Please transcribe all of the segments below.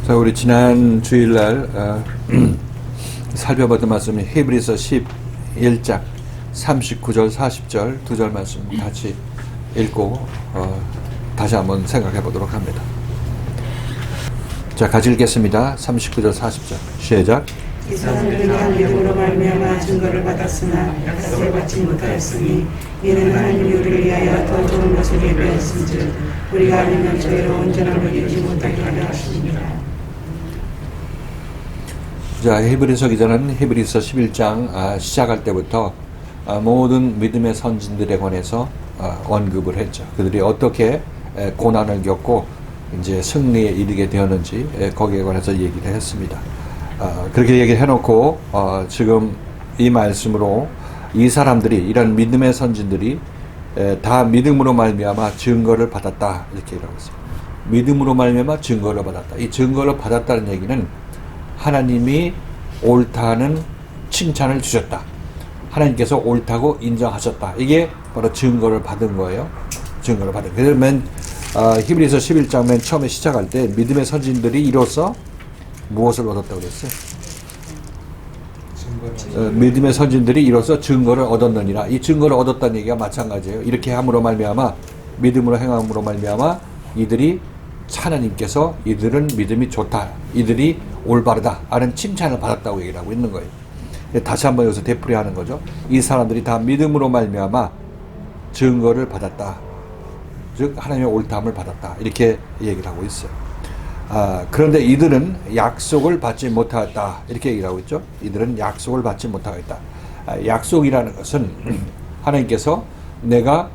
자, 우리 지난 주일날 살펴봤던 말씀이 히브리서 11장 39절 40절 두 절 말씀 같이 읽고 다시 한번 생각해 보도록 합니다. 자, 같이 읽겠습니다. 39절 40절 시작. 이 사람들은 다 믿음으로 말미암아 증거를 받았으나 약속을 받지 못하였으니 이는 하나님이 우리를 위하여 더 좋은 것을 예비하였은즉 우리가 아니면 저희로 온전함을 이루지 못하게 하려 하십니다. 자, 히브리서 기자는 히브리서 11장 시작할 때부터 모든 믿음의 선진들에 관해서 언급을 했죠. 그들이 어떻게 고난을 겪고 이제 승리에 이르게 되었는지 거기에 관해서 얘기를 했습니다. 그렇게 얘기를 해놓고 지금 이 말씀으로 이 사람들이 이런 믿음의 선진들이 다 믿음으로 말미암아 증거를 받았다 이렇게 얘기하고 있어요. 믿음으로 말미암아 증거를 받았다. 이 증거를 받았다는 얘기는 하나님이 옳다는 칭찬을 주셨다. 하나님께서 옳다고 인정하셨다. 이게 바로 증거를 받은 거예요. 증거를 받은. 그래서 히브리서 11장 맨 처음에 시작할 때 믿음의 선진들이 이로써 무엇을 얻었다고 그랬어요? 믿음의 선진들이 이로써 증거를 얻었느니라. 이 증거를 얻었다는 얘기가 마찬가지예요. 이렇게 함으로 말미암아 믿음으로 행함으로 말미암아 이들이 하나님께서 이들은 믿음이 좋다. 이들이 올바르다. 하는 칭찬을 받았다고 얘기를 하고 있는 거예요. 다시 한번 여기서 되풀이하는 거죠. 이 사람들이 다 믿음으로 말미암아 증거를 받았다. 즉 하나님의 옳다함을 받았다. 이렇게 얘기를 하고 있어요. 그런데 이들은 약속을 받지 못하였다. 이렇게 얘기를 하고 있죠. 이들은 약속을 받지 못하였다. 약속이라는 것은 하나님께서 내가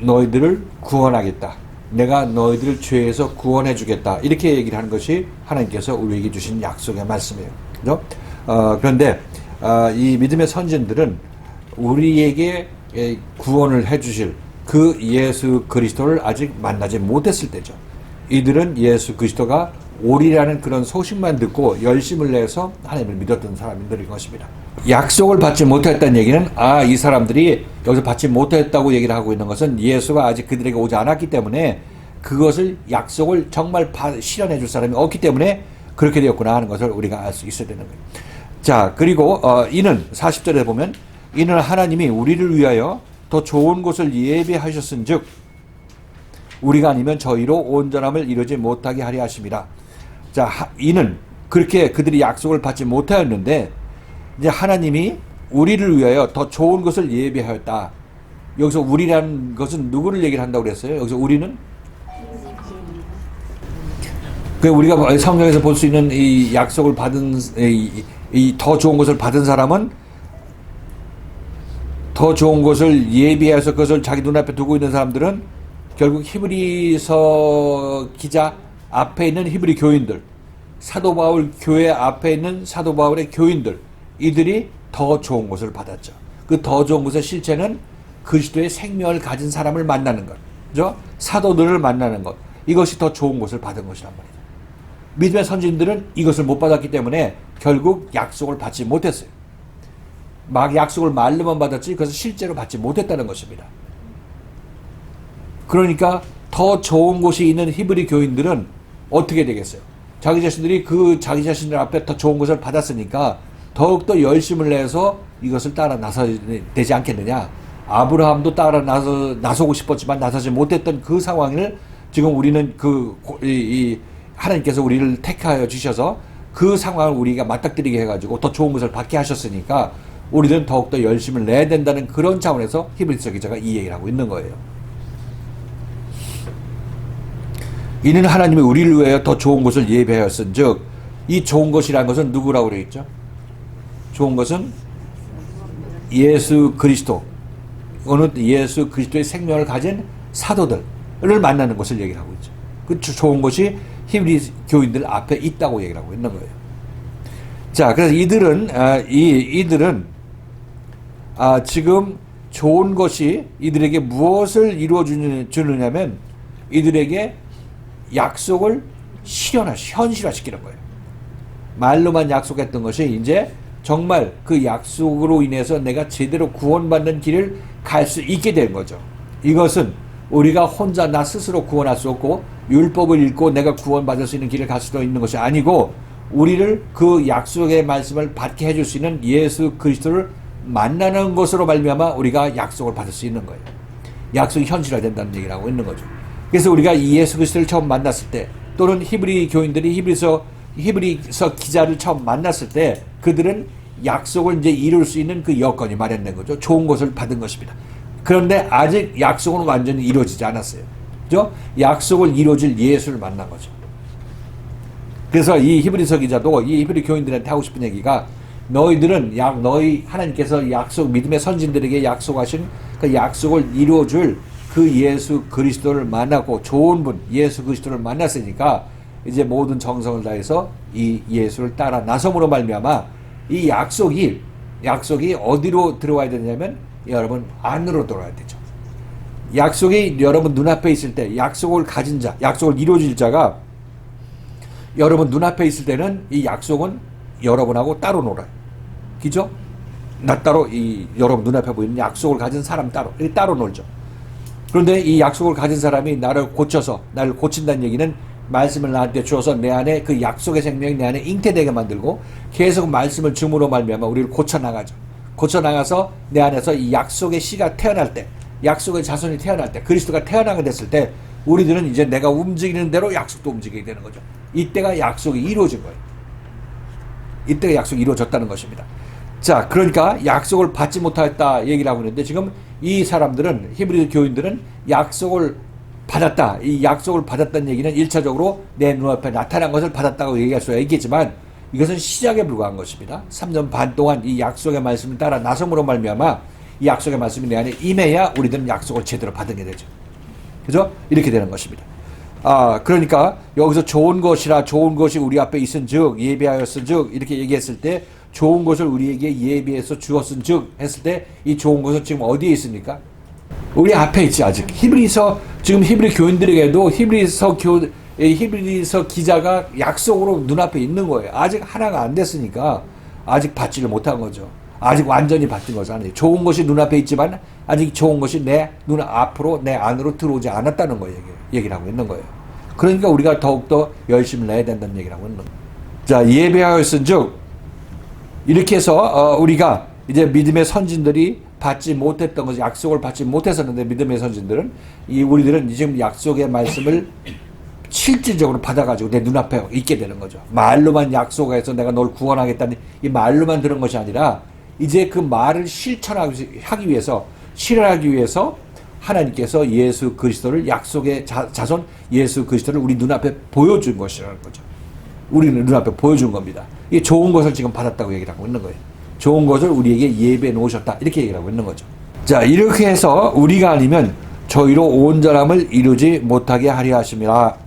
너희들을 구원하겠다. 내가 너희들을 죄에서 구원해 주겠다. 이렇게 얘기를 하는 것이 하나님께서 우리에게 주신 약속의 말씀이에요. 그죠? 그런데 이 믿음의 선진들은 우리에게 구원을 해 주실 그 예수 그리스도를 아직 만나지 못했을 때죠. 이들은 예수 그리스도가 오리라는 그런 소식만 듣고 열심을 내서 하나님을 믿었던 사람들인 것입니다. 약속을 받지 못했다는 얘기는 이 사람들이 여기서 받지 못했다고 얘기를 하고 있는 것은 예수가 아직 그들에게 오지 않았기 때문에 그것을 약속을 정말 실현해 줄 사람이 없기 때문에 그렇게 되었구나 하는 것을 우리가 알 수 있어야 되는 거예요. 자, 그리고 이는 40절에 보면 이는 하나님이 우리를 위하여 더 좋은 곳을 예비하셨은즉 우리가 아니면 저희로 온전함을 이루지 못하게 하려 하심이라. 자, 이는 그렇게 그들이 약속을 받지 못하였는데 이제 하나님이 우리를 위하여 더 좋은 것을 예비하였다. 여기서 우리라는 것은 누구를 얘기를 한다고 그랬어요? 여기서 우리는 우리가 성경에서 볼 수 있는 이 약속을 받은 이 더 좋은 것을 받은 사람은 더 좋은 것을 예비해서 그것을 자기 눈앞에 두고 있는 사람들은 결국 히브리서 기자 앞에 있는 히브리 교인들, 사도 바울 교회 앞에 있는 사도 바울의 교인들, 이들이 더 좋은 것을 받았죠. 그 더 좋은 것의 실체는 그리스도의 생명을 가진 사람을 만나는 것, 그죠? 사도들을 만나는 것, 이것이 더 좋은 것을 받은 것이란 말이죠. 믿음의 선진들은 이것을 못 받았기 때문에 결국 약속을 받지 못했어요. 막 약속을 말로만 받았지 그것을 실제로 받지 못했다는 것입니다. 그러니까 더 좋은 곳이 있는 히브리 교인들은 어떻게 되겠어요? 자기 자신들 앞에 더 좋은 것을 받았으니까 더욱더 열심을 내서 이것을 따라 나서야 되지 않겠느냐. 아브라함도 따라 나서고 싶었지만 나서지 못했던 그 상황을 지금 우리는 하나님께서 우리를 택하여 주셔서 그 상황을 우리가 맞닥뜨리게 해가지고 더 좋은 것을 받게 하셨으니까 우리는 더욱더 열심을 내야 된다는 그런 차원에서 히브리서 기자가 이 얘기를 하고 있는 거예요. 이는 하나님이 우리를 위하여 더 좋은 것을 예비하였은즉 이 좋은 것이라는 것은 누구라고 그랬죠? 좋은 것은 예수 그리스도, 어느 예수 그리스도의 생명을 가진 사도들을 만나는 것을 얘기를 하고 있죠. 그 좋은 것이 히브리 교인들 앞에 있다고 얘기를 하고 있는 거예요. 자, 그래서 이들은 지금 좋은 것이 이들에게 무엇을 이루어 주느냐면 이들에게 약속을 현실화시키는 거예요. 말로만 약속했던 것이 이제 정말 그 약속으로 인해서 내가 제대로 구원받는 길을 갈 수 있게 된 거죠. 이것은 우리가 혼자 나 스스로 구원할 수 없고 율법을 읽고 내가 구원받을 수 있는 길을 갈 수도 있는 것이 아니고 우리를 그 약속의 말씀을 받게 해줄 수 있는 예수 그리스도를 만나는 것으로 말미암아 우리가 약속을 받을 수 있는 거예요. 약속이 현실화된다는 얘기를 하고 있는 거죠. 그래서 우리가 이 예수 그리스도를 처음 만났을 때 또는 히브리 교인들이 히브리서 기자를 처음 만났을 때 그들은 약속을 이제 이룰 수 있는 그 여건이 마련된 거죠. 좋은 것을 받은 것입니다. 그런데 아직 약속은 완전히 이루어지지 않았어요. 그죠? 약속을 이루어질 예수를 만난 거죠. 그래서 이 히브리서 기자도 이 히브리 교인들한테 하고 싶은 얘기가 너희들은 너희 하나님께서 믿음의 선진들에게 약속하신 그 약속을 이루어줄 그 예수 그리스도를 만나고 좋은 분 예수 그리스도를 만났으니까 이제 모든 정성을 다해서 이 예수를 따라 나섬으로 말미암아 이 약속이 어디로 들어와야 되냐면 여러분 안으로 들어와야 되죠. 약속이 여러분 눈앞에 있을 때 약속을 가진 자, 약속을 이루어질 자가 여러분 눈앞에 있을 때는 이 약속은 여러분하고 따로 놀아요. 그죠? 나 따로 여러분 눈앞에 보이는 약속을 가진 사람 따로 놀죠. 그런데 이 약속을 가진 사람이 나를 고친다는 얘기는 말씀을 나한테 주어서 내 안에 그 약속의 생명이 내 안에 잉태되게 만들고 계속 말씀을 줌으로 말미암아 우리를 고쳐나가죠. 고쳐나가서 내 안에서 이 약속의 씨가 태어날 때 약속의 자손이 태어날 때 그리스도가 태어나게 됐을 때 우리들은 이제 내가 움직이는 대로 약속도 움직이게 되는 거죠. 이때가 약속이 이루어진 거예요. 이때가 약속이 이루어졌다는 것입니다. 자, 그러니까 약속을 받지 못했다 얘기를 하고 있는데 지금 이 사람들은 히브리 교인들은 약속을 받았다. 이 약속을 받았다는 얘기는 1차적으로 내 눈앞에 나타난 것을 받았다고 얘기할 수가 있겠지만 이것은 시작에 불과한 것입니다. 3년 반 동안 이 약속의 말씀을 따라 나섬으로 말미암아 이 약속의 말씀이 내 안에 임해야 우리들은 약속을 제대로 받은 게 되죠. 그죠? 이렇게 되는 것입니다. 그러니까 여기서 좋은 것이 우리 앞에 있은즉 예비하였은즉 이렇게 얘기했을 때 좋은 것을 우리에게 예비해서 주었은즉 했을 때 이 좋은 것은 지금 어디에 있습니까? 우리 앞에 있지 아직. 지금 히브리 교인들에게도 히브리서 기자가 약속으로 눈앞에 있는 거예요. 아직 하나가 안 됐으니까 아직 받지를 못한 거죠. 아직 완전히 받은 것은 아니에요. 좋은 것이 눈앞에 있지만 아직 좋은 것이 내 앞으로 내 안으로 들어오지 않았다는 거예요. 얘기를 하고 있는 거예요. 그러니까 우리가 더욱더 열심히 내야 된다는 얘기를 하고 있는 거예요. 자, 예배하였은즉 이렇게 해서 우리가 이제 믿음의 선진들이 받지 못했던 것이 약속을 받지 못했었는데 믿음의 선진들은 우리들은 지금 약속의 말씀을 실질적으로 받아가지고 내 눈앞에 있게 되는 거죠. 말로만 약속해서 내가 널 구원하겠다는 이 말로만 들은 것이 아니라 이제 그 말을 실현하기 위해서 하나님께서 예수 그리스도를 약속의 자손 예수 그리스도를 우리 눈앞에 보여준 것이라는 거죠. 우리는 눈앞에 보여준 겁니다. 이게 좋은 것을 지금 받았다고 얘기를 하고 있는 거예요. 좋은 것을 우리에게 예배해 놓으셨다. 이렇게 얘기를 하고 있는 거죠. 자, 이렇게 해서 우리가 아니면 저희로 온전함을 이루지 못하게 하려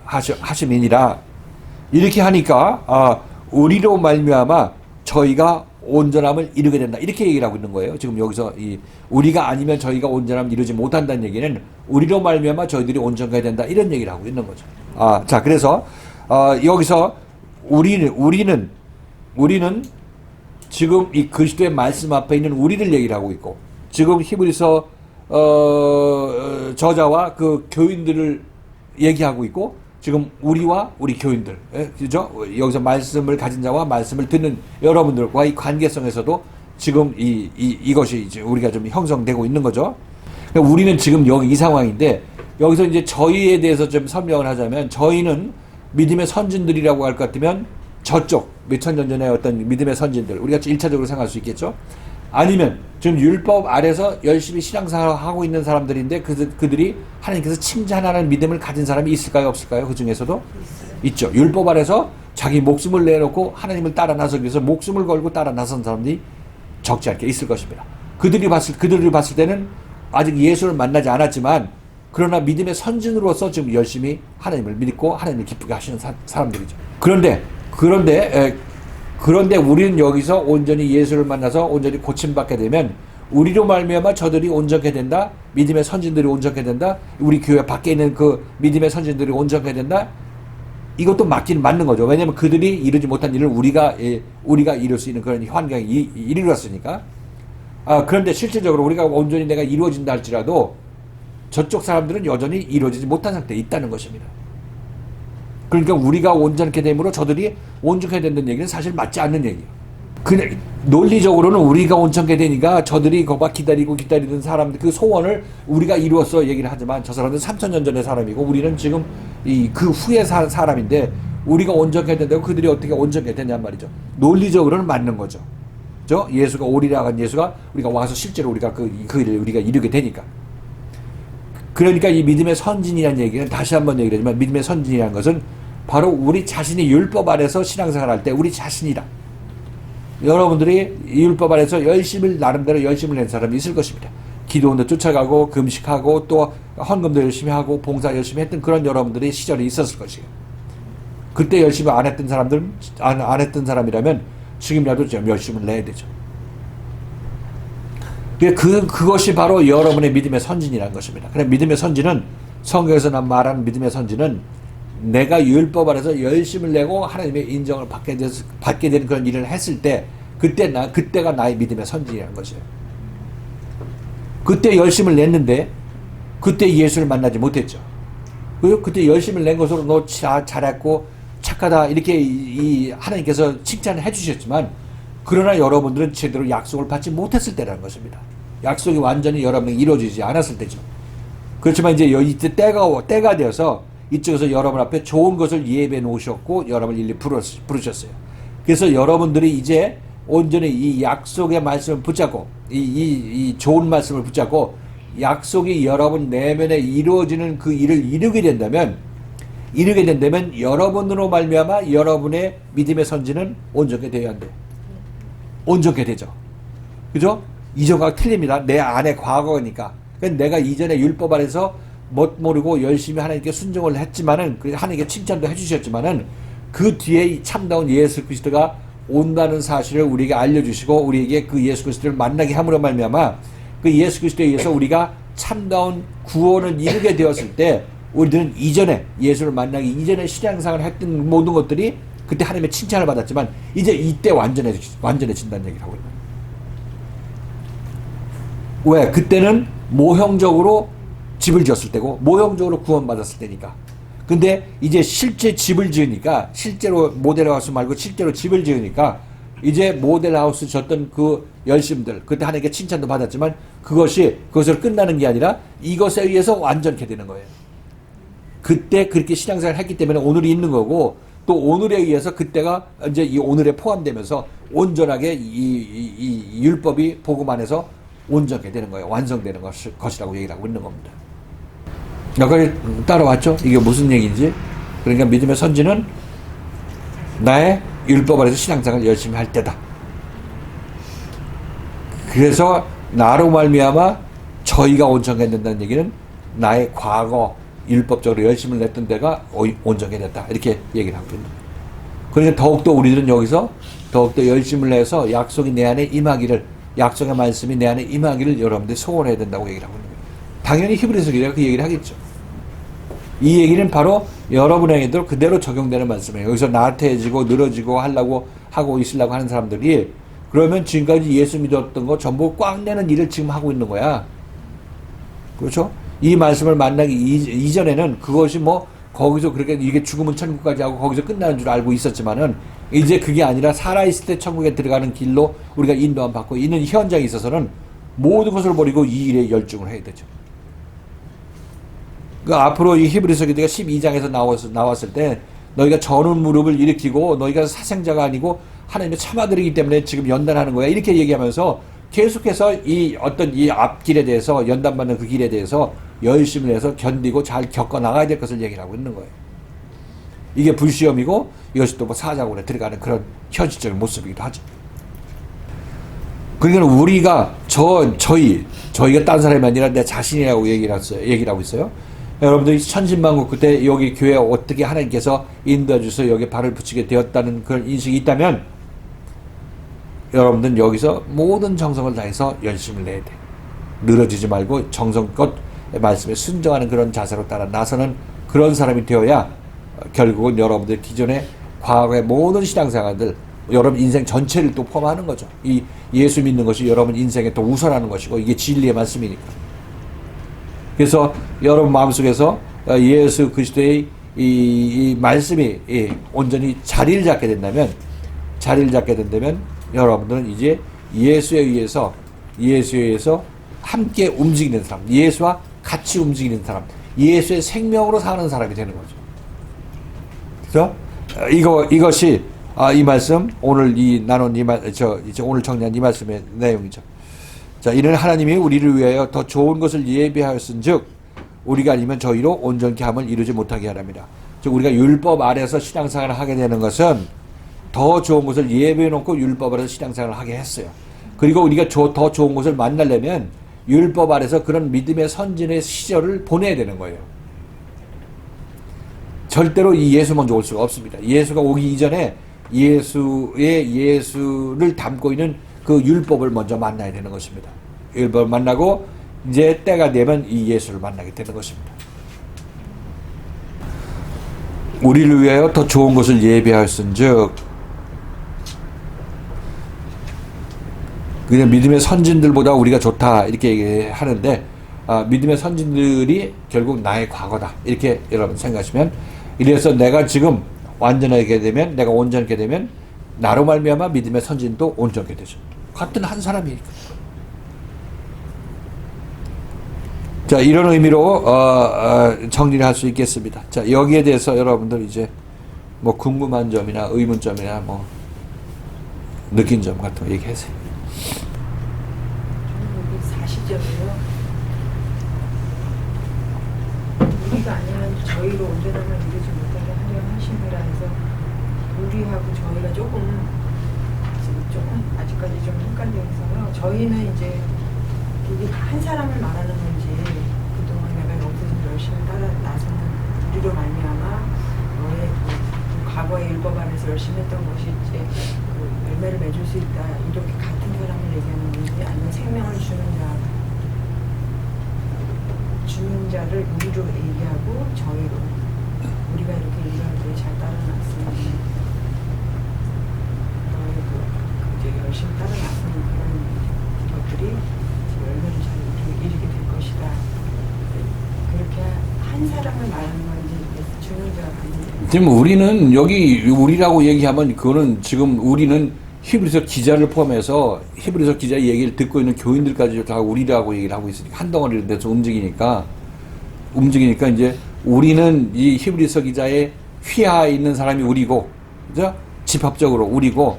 하심이니라. 이렇게 하니까 우리로 말미암아 저희가 온전함을 이루게 된다. 이렇게 얘기를 하고 있는 거예요. 지금 여기서 우리가 아니면 저희가 온전함을 이루지 못한다는 얘기는 우리로 말미암아 저희들이 온전해야 된다. 이런 얘기를 하고 있는 거죠. 자, 그래서 여기서 우리는 지금 이 그리스도의 말씀 앞에 있는 우리를 얘기를 하고 있고 지금 히브리서 저자와 그 교인들을 얘기하고 있고 지금 우리와 우리 교인들, 그죠? 여기서 말씀을 가진 자와 말씀을 듣는 여러분들과의 관계성에서도 지금 이것이 이제 우리가 좀 형성되고 있는 거죠. 그러니까 우리는 지금 여기 이 상황인데 여기서 이제 저희에 대해서 좀 설명을 하자면 저희는 믿음의 선진들이라고 할 것 같으면 저쪽 몇천 년 전에 어떤 믿음의 선진들 우리가 1차적으로 생각할 수 있겠죠. 아니면 지금 율법 아래서 열심히 신앙생활을 하고 있는 사람들인데 그들이 하나님께서 칭찬하는 믿음을 가진 사람이 있을까요? 없을까요? 그 중에서도 있죠. 율법 아래서 자기 목숨을 내놓고 하나님을 따라 나서기 위해서 목숨을 걸고 따라 나선 사람들이 적지 않게 있을 것입니다. 그들이 봤을 때는 아직 예수를 만나지 않았지만 그러나 믿음의 선진으로서 지금 열심히 하나님을 믿고 하나님을 기쁘게 하시는 사람들이죠. 그런데 우리는 여기서 온전히 예수를 만나서 온전히 고침받게 되면 우리로 말미암아 저들이 온전하게 된다. 믿음의 선진들이 온전하게 된다. 우리 교회 밖에 있는 그 믿음의 선진들이 온전하게 된다. 이것도 맞는 거죠. 왜냐하면 그들이 이루지 못한 일을 우리가 이룰 수 있는 그런 환경이 이루었으니까. 그런데 실질적으로 우리가 온전히 내가 이루어진다 할지라도 저쪽 사람들은 여전히 이루어지지 못한 상태에 있다는 것입니다. 그러니까 우리가 온전케 됨으로 저들이 온전케 된다는 얘기는 사실 맞지 않는 얘기예요. 그냥 논리적으로는 우리가 온전케 되니까 저들이 거봐 기다리던 사람들 그 소원을 우리가 이루었어 얘기를 하지만 저 사람들은 3,000년 전의 사람이고 우리는 지금 그 후에 사람인데 우리가 온전케 된다고 그들이 어떻게 온전케 되냔 말이죠. 논리적으로는 맞는 거죠. 예수가 오리라 한 예수가 우리가 와서 실제로 우리가 그 일을 우리가 이루게 되니까. 그러니까 이 믿음의 선진이라는 얘기는 다시 한번 얘기를 하지만 믿음의 선진이라는 것은 바로 우리 자신이 율법 아래서 신앙생활 할 때 우리 자신이다. 여러분들이 율법 아래서 나름대로 열심을 낸 사람이 있을 것입니다. 기도원도 쫓아가고 금식하고 또 헌금도 열심히 하고 봉사 열심히 했던 그런 여러분들의 시절이 있었을 것이에요. 그때 열심히 안 했던 사람들은 안 했던 사람이라면 지금이라도 좀 열심을 내야 되죠. 그것이 바로 여러분의 믿음의 선진이라는 것입니다. 그래 믿음의 선진은 성경에서 말하는 믿음의 선진은 내가 율법 아래서 열심을 내고 하나님의 인정을 받게 되는 그런 일을 했을 때 그때가 나의 믿음의 선진이라는 것이에요. 그때 열심을 냈는데 그때 예수를 만나지 못했죠. 그때 열심을 낸 것으로 너 잘했고 착하다 이렇게 하나님께서 칭찬을 해주셨지만 그러나 여러분들은 제대로 약속을 받지 못했을 때라는 것입니다. 약속이 완전히 여러분에게 이루어지지 않았을 때죠. 그렇지만 이제 이때 때가 되어서 이쪽에서 여러분 앞에 좋은 것을 예배해 놓으셨고 여러분을 일일이 부르셨어요. 그래서 여러분들이 이제 온전히 이 약속의 말씀을 붙잡고 이 좋은 말씀을 붙잡고 약속이 여러분 내면에 이루어지는 그 일을 이루게 된다면 여러분으로 말미암아 여러분의 믿음의 선지는 온전케 되어야 한대. 온전케 되죠. 그죠? 이전과 틀립니다. 내 안에 과거니까. 그러니까 내가 이전에 율법 아래서 못 모르고 열심히 하나님께 순종을 했지만은 하나님께 칭찬도 해주셨지만은 그 뒤에 참다운 예수 그리스도가 온다는 사실을 우리에게 알려주시고 우리에게 그 예수 그리스도를 만나게 함으로 말미암아 그 예수 그리스도에 의해서 우리가 참다운 구원을 이루게 되었을 때 우리들은 이전에 예수를 만나기 이전에 신앙생활을 했던 모든 것들이 그때 하나님의 칭찬을 받았지만 이제 이때 완전해진다는 얘기를 하고 있는 거예요. 왜? 그때는 모형적으로 집을 지었을 때고 모형적으로 구원받았을 때니까. 근데 이제 실제 집을 지으니까 실제로 모델하우스 말고 실제로 집을 지으니까 이제 모델하우스 졌던 그 열심들 그때 하나님께 칭찬도 받았지만 그것으로 끝나는 게 아니라 이것에 의해서 완전케 되는 거예요. 그때 그렇게 신앙생활을 했기 때문에 오늘이 있는 거고 또 오늘에 의해서 그때가 이제 이 오늘에 포함되면서 온전하게 이 율법이 복음 안에서 온전케 되는 거예요. 완성되는 것이라고 얘기를 하고 있는 겁니다. 여기까지 따라왔죠? 이게 무슨 얘기인지. 그러니까 믿음의 선지는 나의 율법 아래서 신앙생활을 열심히 할 때다. 그래서 나로 말미암아 저희가 온전케 된다는 얘기는 나의 과거 율법적으로 열심을 냈던 데가 온전케 됐다. 이렇게 얘기를 하고 있는 거예요. 그러니까 더욱더 우리들은 여기서 더욱더 열심을 내서 약속이 내 안에 임하기를 약속의 말씀이 내 안에 임하기를 여러분들이 소원해야 된다고 얘기를 하고 있는 거예요. 당연히 히브리서 기자가 그 얘기를 하겠죠. 이 얘기는 바로 여러분에게도 그대로 적용되는 말씀이에요. 여기서 나태해지고 늘어지고 하려고 하고 있으려고 하는 사람들이 그러면 지금까지 예수 믿었던 거 전부 꽉 내는 일을 지금 하고 있는 거야. 그렇죠? 이 말씀을 만나기 이전에는 그것이 뭐 거기서 그렇게 이게 죽으면 천국까지 하고 거기서 끝나는 줄 알고 있었지만은 이제 그게 아니라 살아있을 때 천국에 들어가는 길로 우리가 인도함 받고 있는 현장에 있어서는 모든 것을 버리고 이 일에 열중을 해야 되죠. 그 앞으로 이 히브리서 기도가 12장에서 나왔을 때 너희가 전운 무릎을 일으키고 너희가 사생자가 아니고 하나님의 참아들이기 때문에 지금 연단하는 거야. 이렇게 얘기하면서 계속해서 이 어떤 이 앞길에 대해서 연단받는 그 길에 대해서 열심을 해서 견디고 잘 겪어 나가야 될 것을 얘기를 하고 있는 거예요. 이게 불시험이고 이것이 또 뭐 사자굴에 들어가는 그런 현실적인 모습이기도 하죠. 그러니까 우리가 저희가 딴 사람이 아니라 내 자신이라고 얘기를 하고 있어요. 여러분들이 천신만고 그때 여기 교회 어떻게 하나님께서 인도해 주셔서 여기 발을 붙이게 되었다는 그런 인식이 있다면 여러분들은 여기서 모든 정성을 다해서 열심을 내야 돼. 늘어지지 말고 정성껏 말씀에 순종하는 그런 자세로 따라 나서는 그런 사람이 되어야 결국은 여러분들 기존의 과거의 모든 신앙생활들 여러분 인생 전체를 또 포함하는 거죠. 이 예수 믿는 것이 여러분 인생에 또 우선하는 것이고 이게 진리의 말씀이니까. 그래서 여러분 마음속에서 예수 그리스도의 이 말씀이 온전히 자리를 잡게 된다면 여러분들은 이제 예수에 의해서 함께 움직이는 사람, 예수와 같이 움직이는 사람, 예수의 생명으로 사는 사람이 되는 거죠. 그래서 이것이 이 말씀 오늘 나눈 이제 오늘 정리한 이 말씀의 내용이죠. 자, 이는 하나님이 우리를 위하여 더 좋은 것을 예비하였은즉 우리가 아니면 저희로 온전케 함을 이루지 못하게 하랍니다. 즉 우리가 율법 아래서 신앙생활을 하게 되는 것은 더 좋은 것을 예비해 놓고 율법 아래서 신앙생활을 하게 했어요. 그리고 우리가 더 좋은 것을 만나려면 율법 아래서 그런 믿음의 선진의 시절을 보내야 되는 거예요. 절대로 이 예수 먼저 올 수가 없습니다. 예수가 오기 이전에 예수를 담고 있는 그 율법을 먼저 만나야 되는 것입니다. 율법을 만나고 이제 때가 되면 이 예수를 만나게 되는 것입니다. 우리를 위하여 더 좋은 것을 예비하였은즉 그냥 믿음의 선진들보다 우리가 좋다 이렇게 얘기하는데 믿음의 선진들이 결국 나의 과거다 이렇게 여러분 생각하시면 이래서 내가 지금 완전하게 되면 내가 온전하게 되면 나로 말미암아 믿음의 선진도 온전하게 되죠. 같은 한 사람이니까. 자, 이런 의미로 정리를 할 수 있겠습니다. 자, 여기에 대해서 여러분들 이제 뭐 궁금한 점이나 의문점이나 뭐 느낀 점 같은 거 얘기하세요. 저는 여기 40점이요. 우리가 아니면 저희로 온전함을 이루지 못하게 하려 하심이라 해서 우리하고 저희가 조금 아직까지 좀 헷갈려서요. 저희는 이제 이게 한 사람을 말하는 건지 그동안 내가 여기서 좀 열심히 따라 나서는 우리로 말미암아 너의 그 과거의 율법 안에서 열심히 했던 것이 이제 그 열매를 맺을 수 있다 이렇게 같은 사람을 얘기하는 건지 아니면 생명을 주는 자를 우리로 얘기하고 저희로 우리가 이렇게 일할 때 잘 따라놨으니 너의 이제 열심히 따라놨으니 그런 것들이 열매를 잘 이루게 될 것이다. 그렇게 한 사람을 말하는 건지 주는 자가 아닌지. 지금 우리는 여기 우리라고 얘기하면 그거는 지금 우리는 히브리서 기자를 포함해서 히브리서 기자의 얘기를 듣고 있는 교인들까지 다 우리라고 얘기를 하고 있으니까 한 덩어리로 돼서 움직이니까 이제 우리는 이 히브리서 기자의 휘하에 있는 사람이 우리고, 그죠? 집합적으로 우리고,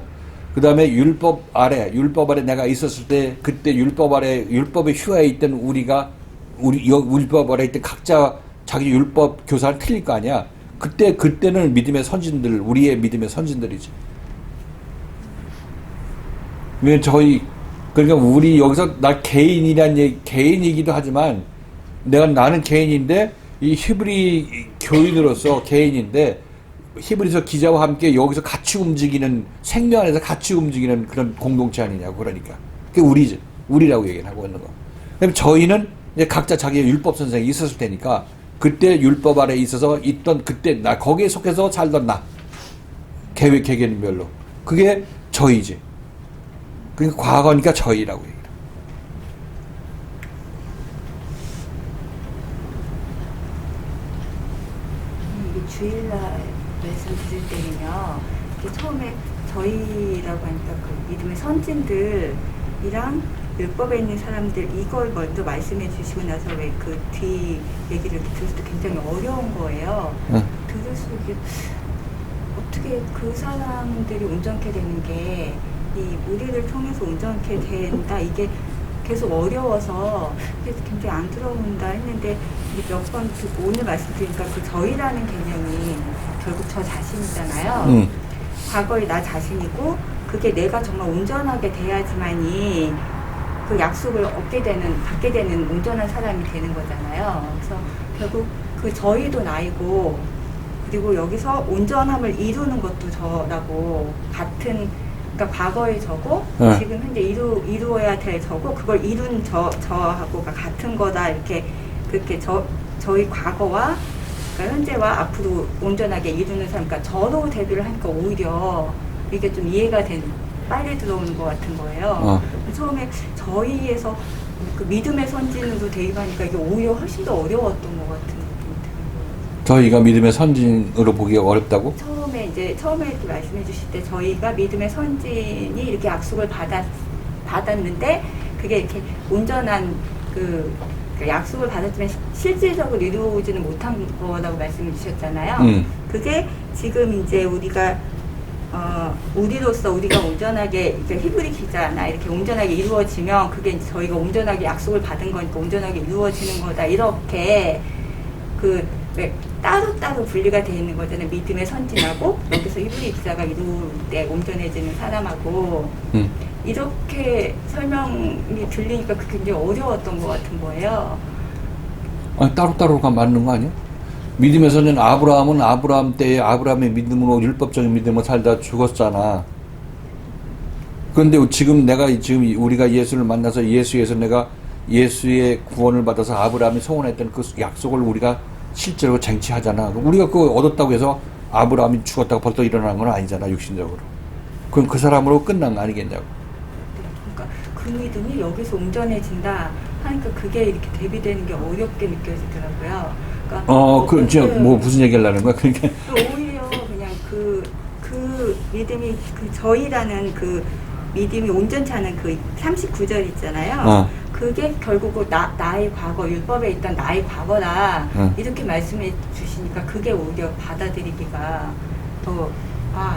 그 다음에 율법 아래 내가 있었을 때 그때 율법의 휘하에 있던 우리가 율법 아래 있던 각자 자기 율법 교사를 틀릴 거 아니야. 그때는 믿음의 선진들, 우리의 믿음의 선진들이지. 그러니까 우리 여기서 나 개인이기도 하지만 나는 개인인데 이 히브리 교인으로서 개인인데 히브리서 기자와 함께 여기서 같이 움직이는 생명 안에서 같이 움직이는 그런 공동체 아니냐고. 그러니까 그게 우리지. 우리라고 얘기를 하고 있는 거. 그다음에 저희는 이제 각자 자기의 율법 선생이 있었을 테니까 그때 율법 아래 있어서 있던 그때 나 거기에 속해서 살던 나 개개인별로 그게 저희지. 그러니까 과거니까 저희라고 얘기해요. 이게 주일날 말씀 드릴 때는요, 이게 처음에 저희라고 하니까 그 믿음의 선진들이랑 율법에 있는 사람들 이걸 먼저 말씀해 주시고 나서 왜 그 뒤 얘기를 이렇게 들을 때 굉장히 어려운 거예요. 들을수록 이게 어떻게 그 사람들이 온전케 되는 게 이 우리를 통해서 온전케 된다 이게 계속 어려워서 굉장히 안 들어온다 했는데 몇 번 오늘 말씀드리니까 그 저희라는 개념이 결국 저 자신이잖아요. 과거의 나 자신이고 그게 내가 정말 온전하게 돼야지만이 그 약속을 받게 되는 온전한 사람이 되는 거잖아요. 그래서 결국 그 저희도 나이고 그리고 여기서 온전함을 이루는 것도 저라고 같은 그러니까 과거의 저고 지금 현재 이루어야 될 저고 그걸 이룬 저하고가 같은 거다 이렇게 그렇게 저희 과거와 그러니까 현재와 앞으로 온전하게 이루는 사람 그러니까 저로 대비를 하니까 오히려 이게 좀 이해가 빨리 들어오는 것 같은 거예요. 처음에 저희에서 그 믿음의 선진으로 대입하니까 이게 오히려 훨씬 더 어려웠던 것 같은 느낌이 드는 거예요. 저희가 믿음의 선진으로 보기가 어렵다고? 처음에 이렇게 말씀해 주실 때 저희가 믿음의 선진이 이렇게 약속을 받았는데 그게 이렇게 온전한 그 약속을 받았지만 실질적으로 이루어지는 못한 거라고 말씀해 주셨잖아요. 그게 지금 이제 우리로서 우리가 온전하게 히브리 기자나 이렇게 온전하게 이루어지면 그게 이제 저희가 온전하게 약속을 받은 거니까 온전하게 이루어지는 거다 이렇게 왜 따로따로 분리가 되어 있는 거잖아요. 믿음의 선진하고 여기서 히브리 기자가 이룰 때 온전해지는 사람하고 이렇게 설명이 들리니까 그게 굉장히 어려웠던 것 같은 거예요. 아니, 따로따로가 맞는 거 아니야? 믿음의 선진 아브라함은 아브라함 때에 아브라함의 믿음으로 율법적인 믿음으로 살다 죽었잖아. 그런데 지금 우리가 예수를 만나서 예수에서 내가 예수의 구원을 받아서 아브라함이 소원했던 그 약속을 우리가 실제로 쟁취하잖아. 우리가 그거 얻었다고 해서 아브라함이 죽었다고 벌써 일어난 건 아니잖아, 육신적으로. 그럼 그 사람으로 끝난 거 아니겠냐고. 그러니까 그 믿음이 여기서 온전해진다 하니까 그게 이렇게 대비되는 게 어렵게 느껴지더라고요. 그러니까 무슨 얘기를 하는 거야? 그러니까 오히려 그냥 그 믿음이 저희라는 그 믿음이 온전치 않은 그 39절 있잖아요. 그게 결국 나의 과거, 율법에 있던 나의 과거라 이렇게 말씀해 주시니까 그게 오히려 받아들이기가 더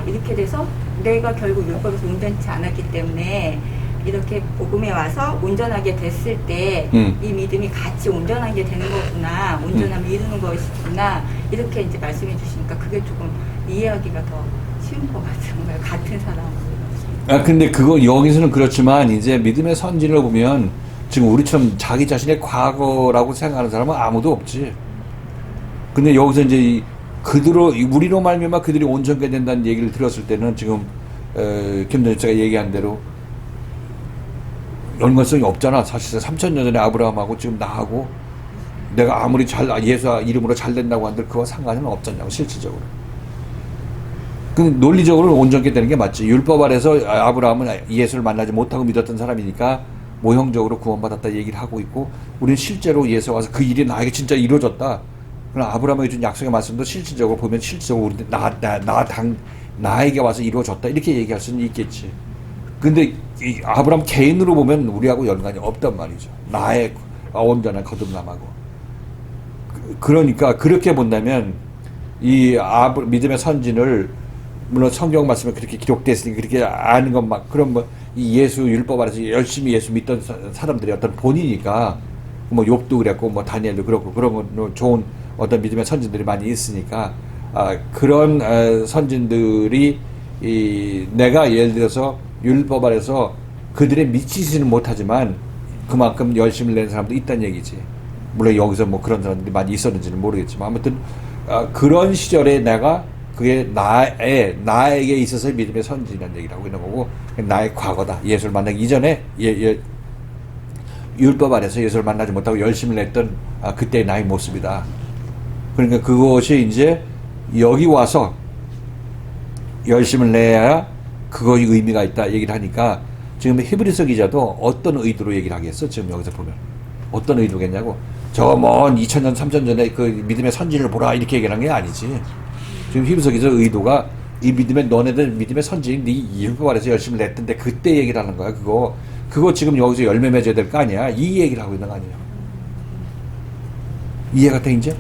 이렇게 돼서 내가 결국 율법에서 온전치 않았기 때문에 이렇게 복음에 와서 온전하게 됐을 때 이 믿음이 같이 온전하게 되는 거구나, 온전함을 이루는 것이구나 이렇게 이제 말씀해 주시니까 그게 조금 이해하기가 더 쉬운 것 같은 거예요. 같은 사람으로. 근데 그거 여기서는 그렇지만 이제 믿음의 선진을 보면 지금 우리처럼 자기 자신의 과거라고 생각하는 사람은 아무도 없지. 근데 여기서 이제 우리로 말미암아 그들이 온전하게 된다는 얘기를 들었을 때는 지금 김 전사가 얘기한 대로 연관성이 없잖아. 사실 3,000년 전에 아브라함하고 지금 나하고 내가 아무리 예수 이름으로 잘 된다고 한들 그와 상관은 없잖냐고, 실질적으로. 그 논리적으로 온전하게 되는 게 맞지. 율법 아래서 아브라함은 예수를 만나지 못하고 믿었던 사람이니까 모형적으로 구원받았다 얘기를 하고 있고, 우리는 실제로 예수 와서 그 일이 나에게 진짜 이루어졌다. 그럼 아브라함에게 준 약속의 말씀도 실질적으로 보면 실질적으로 우리 나에게 와서 이루어졌다 이렇게 얘기할 수는 있겠지. 근데 이 아브라함 개인으로 보면 우리하고 연관이 없단 말이죠. 나의 온전한 거듭남하고. 그러니까 그렇게 본다면 이 믿음의 선진을, 물론 성경 말씀에 그렇게 기록됐으니 그렇게 아는 것만, 그럼 이 예수 율법 아래서 열심히 예수 믿던 사람들이 어떤 본이니까, 욥도 그랬고 다니엘도 그렇고 그런 거 좋은 어떤 믿음의 선진들이 많이 있으니까, 그런 선진들이 내가 예를 들어서 율법 아래서 그들의 미치지는 못하지만 그만큼 열심을 낸 사람도 있다는 얘기지. 물론 여기서 그런 사람들이 많이 있었는지는 모르겠지만 아무튼 그런 시절에 내가 그게 나에게 있어서 믿음의 선진이라는 얘기를 하고 있는 거고, 나의 과거다. 예수를 만나기 이전에 율법 아래서 예수를 만나지 못하고 열심을 냈던 그때의 나의 모습이다. 그러니까 그것이 이제 여기 와서 열심을 내야 그것이 의미가 있다 얘기를 하니까, 지금 히브리서 기자도 어떤 의도로 얘기를 하겠어? 지금 여기서 보면 어떤 의도겠냐고. 저 먼 2000년 3000년 전에 그 믿음의 선진을 보라 이렇게 얘기를 한 게 아니지. 지금 히브리서 기자 의도가 이 너네들 믿음의 선진 네 율법 아래서 열심히 냈던데 그때 얘기를 하는 거야. 그거 지금 여기서 열매 맺어야 될 거 아니야. 이 얘기를 하고 있는 거 아니야. 이해가 돼 이제?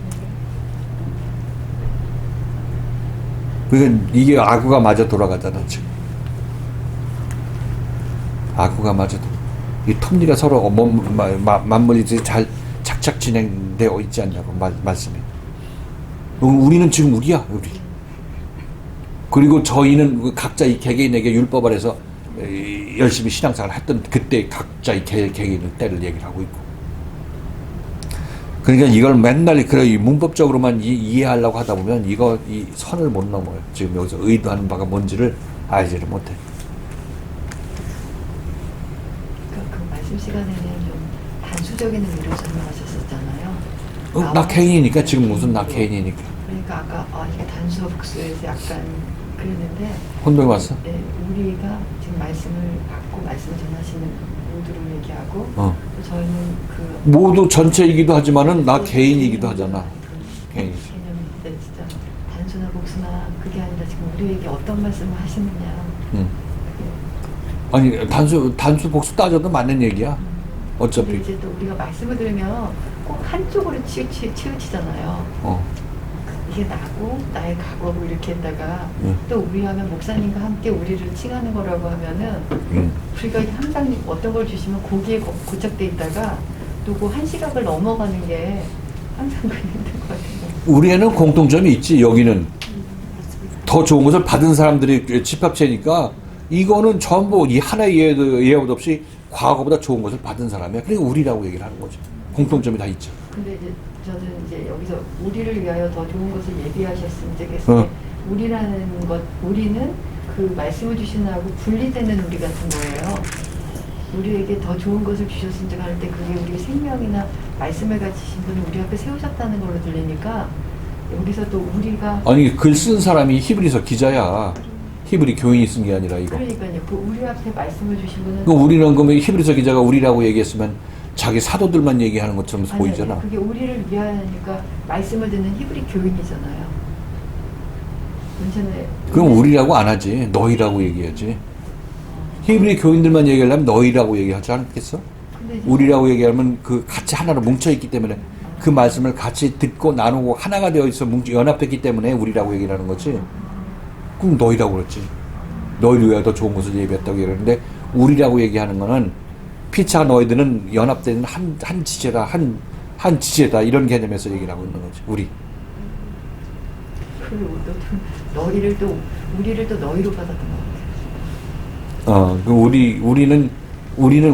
그러니까 이게 아구가 맞아 돌아가잖아 지금. 아구가 맞아 이 톱니가 서로 맞물리 잘 착착 진행되어 있지 않냐고 말씀이. 우리는 지금 우리야 우리. 그리고 저희는 각자 이 개개인에게 율법 아래서 열심히 신앙생활을 했던 그때 각자 이 개개인의 때를 얘기를 하고 있고. 그러니까 이걸 맨날 문법적으로만 이해하려고 하다 보면 이 선을 못 넘어요. 지금 여기서 의도하는 바가 뭔지를 알지를 못해. 그 말씀 시간에는 좀 단수적인 의미로 설명하셨었잖아요. 나 개인이니까 지금 무슨 나 개인이니까. 그러니까 아까 이게 단수 복수에서 약간 그랬는데. 혼동이 왔어? 네, 우리가 지금 말씀을 받고 말씀을 전하시는 모두를 얘기하고 또 저희는 모두 전체이기도 하지만은 나 개인이기도 하잖아. 개인. 개념인데 복수나 그게 아니라 지금 우리에게 어떤 말씀을 하시느냐. 음. 그게 아니 단수 복수 따져도 맞는 얘기야. 근데 어차피. 이제 또 우리가 말씀을 들으면 꼭 한쪽으로 치우치잖아요. 이게 나고 나의 각오고 이렇게 했다가 또 우리 하면 목사님과 함께 우리를 칭하는 거라고 하면은 우리가 항상 어떤 걸 주시면 거기에 고착돼 있다가 또 그 한 시각을 넘어가는 게 항상 그 힘든 것 같아요. 우리에는 공통점이 있지. 여기는 더 좋은 것을 받은 사람들이 집합체니까 이거는 전부 이 하나의 예외도 없이 과거보다 좋은 것을 받은 사람이야. 그러니까 우리라고 얘기를 하는 거죠. 공통점이 다 있죠. 근데 이제 저는 이제 여기서 우리를 위하여 더 좋은 것을 예비하셨으면 좋겠어요. 우리라는 것, 우리는 그 말씀을 주시는 하고 분리되는 우리 같은 거예요. 우리에게 더 좋은 것을 주셨으면 할 때 그게 우리 생명이나 말씀을 가지신 분이 우리 앞에 세우셨다는 걸로 들리니까 여기서 또 우리가 아니 글 쓴 사람이 히브리서 기자야. 히브리 교인이 쓴 게 아니라 이거. 그러니까요. 그 우리 앞에 말씀을 주신 분은 그 우리는 그러면 히브리서 기자가 우리라고 얘기했으면 자기 사도들만 얘기하는 것처럼 아니, 보이잖아. 그게 우리를 위하니까 말씀을 듣는 히브리 교인이잖아요. 문제는 그럼 우리라고 안 하지. 너희라고 얘기하지. 히브리 교인들만 얘기하려면 너희라고 얘기하지 않겠어? 근데 이제 우리라고 얘기하면 그 같이 하나로 뭉쳐있기 때문에 그 말씀을 같이 듣고 나누고 하나가 되어 있어 연합됐기 때문에 우리라고 얘기를 하는 거지. 그럼 너희라고 그랬지. 너희를 위하여 더 좋은 것을 예비했다고 얘기하는데 우리라고 얘기하는 거는 피차 너희들은 연합된 한 지체다, 한 지체다 이런 개념에서 얘기를 하고 있는 거지. 우리. 그리고 또 너희를 또 우리를 또 너희로 받았던 것 같아요. 그 우리는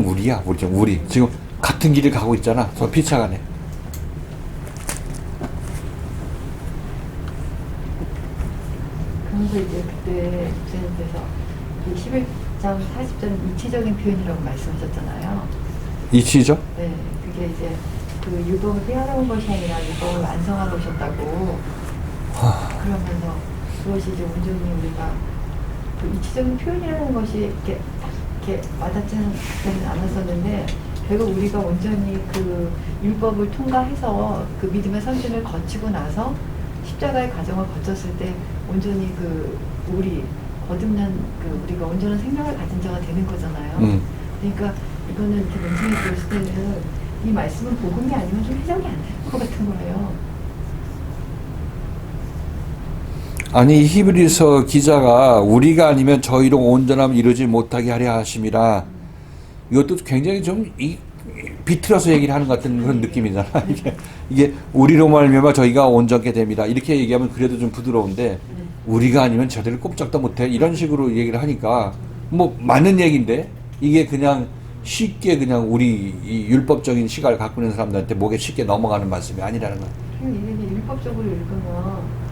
우리야. 우리 지금 같은 길을 가고 있잖아. 저 피차간에. 그래서 이제 그때 목사님께서 11장 40장 이치적인 표현이라고 말씀하셨잖아요. 이치죠? 네, 그게 이제 그 율법을 폐하러 것이 아니라 율법을 완성하러 오셨다고. 그러면서 그것이 이제 온전히 우리가 그 이치적인 표현이라는 것이 이렇게 와닿지는 않았었는데 결국 우리가 온전히 그 율법을 통과해서 그 믿음의 선진을 거치고 나서 십자가의 과정을 거쳤을 때 온전히 그 우리 거듭난 그 우리가 온전한 생명을 가진 자가 되는 거잖아요. 그러니까 이거는 이렇게 명상이 들었을 때는 이 말씀은 복음이 아니면 좀 해석이 안 되는 것 같은 거예요. 아니 히브리서 기자가 우리가 아니면 저희로 온전함을 이루지 못하게 하려 하심이라 이것도 굉장히 좀 비틀어서 얘기를 하는 것 같은 그런 느낌이잖아. 이게 우리로 말미암아 저희가 온전케 됩니다. 이렇게 얘기하면 그래도 좀 부드러운데 우리가 아니면 저들을 꼼짝도 못해 이런 식으로 얘기를 하니까 뭐 맞는 얘기인데 이게 그냥 쉽게 그냥 우리 이 율법적인 시각을 갖고 있는 사람들한테 목에 쉽게 넘어가는 말씀이 아니라는 거야. 이게 율법적으로 읽으면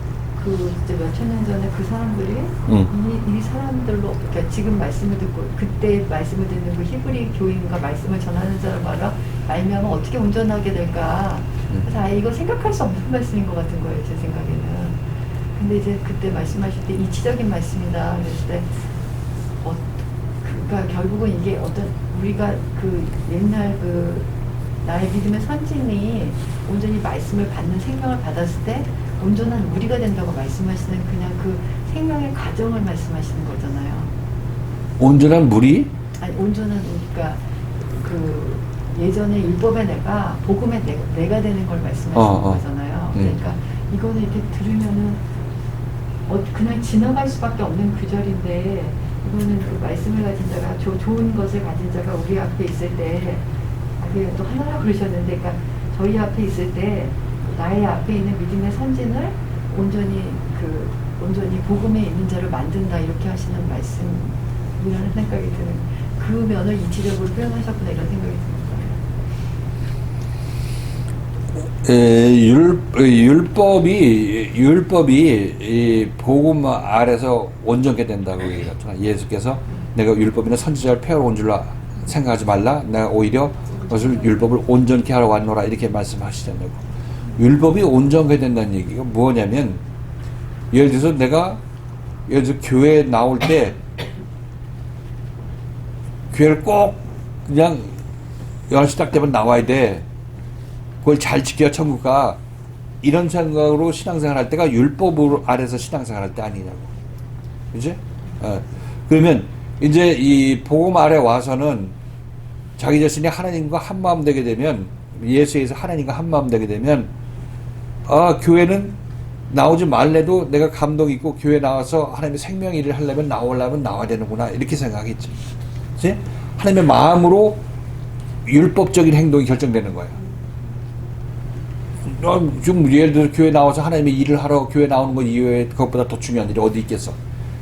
그 이제 몇천 년 전에 그 사람들이 이 사람들로 그러니까 지금 말씀을 듣고 그때 말씀을 듣는 그 히브리 교인과 말씀을 전하는 사람마다 말미암아 어떻게 온전하게 될까. 그래서 이거 생각할 수 없는 말씀인 것 같은 거예요, 제 생각에는. 근데 이제 그때 말씀하실 때 이치적인 말씀이다 그랬을 때 그러니까 결국은 이게 어떤 우리가 그 옛날 그 나의 믿음의 선진이 온전히 말씀을 받는 생명을 받았을 때 온전한 우리가 된다고 말씀하시는 그냥 그 생명의 과정을 말씀하시는 거잖아요. 온전한 무리? 아니 온전한 우리가 그 예전에 율법의 내가 복음의 내가 되는 걸 말씀하시는 거잖아요. 그러니까 이거는 이렇게 들으면은 그냥 지나갈 수밖에 없는 구절인데 이거는 그 말씀을 가진 자가 좋은 것을 가진 자가 우리 앞에 있을 때 그게 또 하나라 그러셨는데 그러니까 저희 앞에 있을 때 나의 앞에 있는 믿음의 선진을 온전히 복음에 있는 자를 만든다 이렇게 하시는 말씀이라는 생각이 드는 그 면을 이치적으로 표현하셨구나 이런 생각이 듭니다. 율법이 이 복음 아래서 온전케 된다고 얘기했잖아. 예수께서 내가 율법이나 선지자를 폐하러 온 줄로 생각하지 말라. 내가 오히려 그것을 율법을 온전케 하러 왔노라 이렇게 말씀하시잖아요. 율법이 온전케 된다는 얘기가 뭐냐면 예를 들어서 내가 교회에 나올 때 교회를 꼭 그냥 10시 딱 되면 나와야 돼. 그걸 잘 지켜야 천국 가. 이런 생각으로 신앙생활 할 때가 율법 아래서 신앙생활 할 때 아니냐고. 그지? 그러면 이제 이 복음 아래 와서는 자기 자신이 하나님과 한 마음 되게 되면, 예수에서 하나님과 한 마음 되게 되면, 교회는 나오지 말래도 내가 감동 있고 교회 나와서 하나님의 생명 일을 하려면 나와야 되는구나. 이렇게 생각하겠지. 그치? 하나님의 마음으로 율법적인 행동이 결정되는 거야. 좀 예를 들어 교회 나와서 하나님의 일을 하러 교회 나오는 것 이외에 그것보다 더 중요한 일이 어디 있겠어.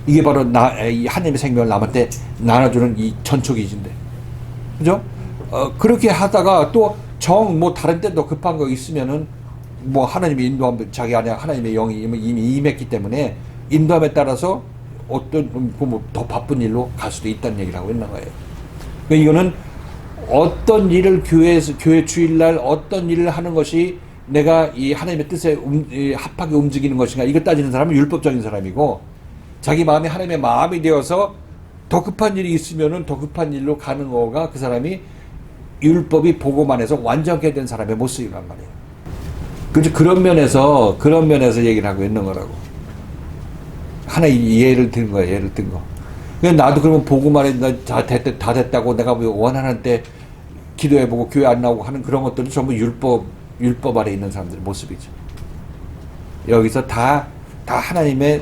이게 바로 이 하나님의 생명을 남한테 나눠주는 이 전초기지인데. 그죠? 그렇게 하다가 또 뭐 다른 데 더 급한 거 있으면은 뭐 하나님의 인도함, 자기 안에 하나님의 영이 이미 임했기 때문에 인도함에 따라서 어떤 더 바쁜 일로 갈 수도 있다는 얘기를 하고 있는 거예요. 그러니까 이거는 어떤 일을 교회 주일날 어떤 일을 하는 것이 내가 이 하나님의 뜻에 합하게 움직이는 것인가, 이걸 따지는 사람은 율법적인 사람이고, 자기 마음이 하나님의 마음이 되어서 더 급한 일이 있으면은 더 급한 일로 가는 거가 그 사람이 율법이 복음 안에서 완전하게 된 사람의 모습이란 말이에요. 그래서 그런 면에서 얘기를 하고 있는 거라고. 하나의 예를 든 거야, 예를 든 거. 나도 그러면 복음 안에 다 됐다고 내가 원하는 때 기도해보고 교회 안 나오고 하는 그런 것들은 전부 율법 아래 있는 사람들의 모습이죠. 여기서 다 하나님의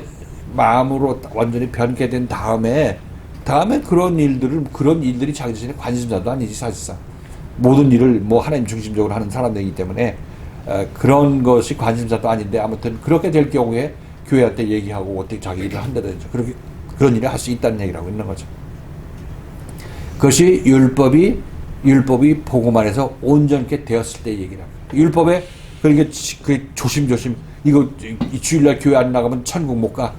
마음으로 완전히 변개된 다음에 그런 일들이 자기 자신의 관심사도 아니지, 사실상. 모든 일을 뭐 하나님 중심적으로 하는 사람들이기 때문에 그런 것이 관심사도 아닌데, 아무튼 그렇게 될 경우에 교회한테 얘기하고 어떻게 자기 일을 한다든지 그런 일을 할 수 있다는 얘기를 하고 있는 거죠. 그것이 율법이 복음 안에서 온전케 되었을 때 얘기를 합니다. 율법에 그러니까 조심조심 이거 이 주일날 교회 안 나가면 천국 못 가,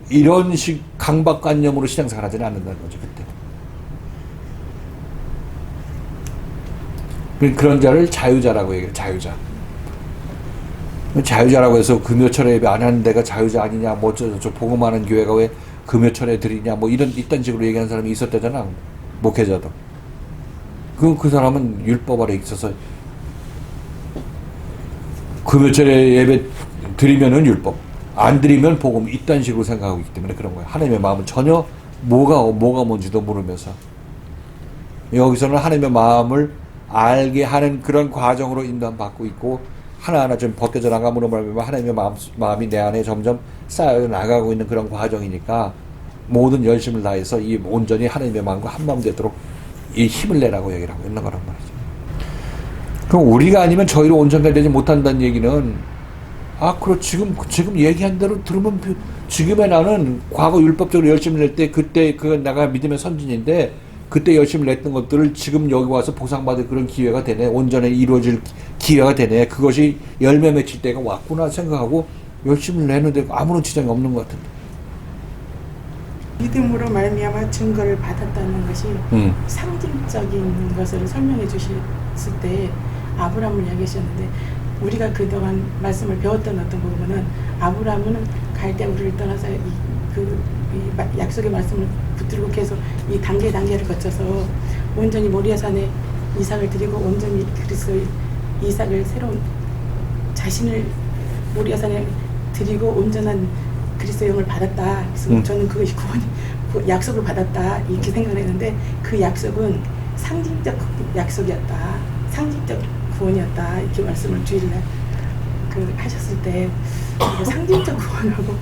이런 식 강박관념으로 신앙생활 하지는 않는다는 거죠. 그때 그런 자를 자유자라고 얘기해요. 자유자라고 해서 금요철에 예배 안 하는 데가 자유자 아니냐, 뭐 저 복음하는 교회가 왜 금요철에 드리냐, 뭐 이딴 식으로 얘기하는 사람이 있었다잖아, 목회자도. 그 사람은 율법 아래 있어서 금요철에 예배 드리면은 율법, 안 드리면 복음, 이딴 식으로 생각하고 있기 때문에 그런 거예요. 하나님의 마음은 전혀 뭐가 뭔지도 모르면서, 여기서는 하나님의 마음을 알게 하는 그런 과정으로 인도함 받고 있고, 하나하나 좀 벗겨져 나감으로 말하면 하나님의 마음이 내 안에 점점 쌓여 나가고 있는 그런 과정이니까, 모든 열심을 다해서 이 온전히 하나님의 마음과 한 마음 되도록 이 힘을 내라고 얘기를 하고 있는 거란 말이죠. 그럼 우리가 아니면 저희로 온전히 되지 못한다는 얘기는, 그럼 지금 얘기한 대로 들으면, 지금의 나는 과거 율법적으로 열심을 낼 때, 그때 내가 믿음의 선진인데, 그때 열심을 냈던 것들을 지금 여기 와서 보상받을 그런 기회가 되네, 온전히 이루어질 기회가 되네, 그것이 열매 맺힐 때가 왔구나 생각하고 열심을 내는데 아무런 지장이 없는 것 같은데. 믿음으로 말미암아 증거를 받았다는 것이 상징적인 것을 설명해 주셨을 때 아브라함을 이야기하셨는데, 우리가 그동안 말씀을 배웠던 어떤 부분은 아브라함은 갈대 우리를 떠나서 이 약속의 말씀을 붙들고 계속 이 단계를 거쳐서 온전히 모리아산에 이삭을 드리고, 온전히 그리스도의 이삭을 새로운 자신을 모리아산에 드리고 온전한 그리스도의 영을 받았다. 그래서 저는 그것이 그 약속을 받았다 이렇게 생각을 했는데, 그 약속은 상징적 약속이었다, 상징적 구원이었다, 이렇게 말씀을 주일날 하셨을 때, 상징적 구원하고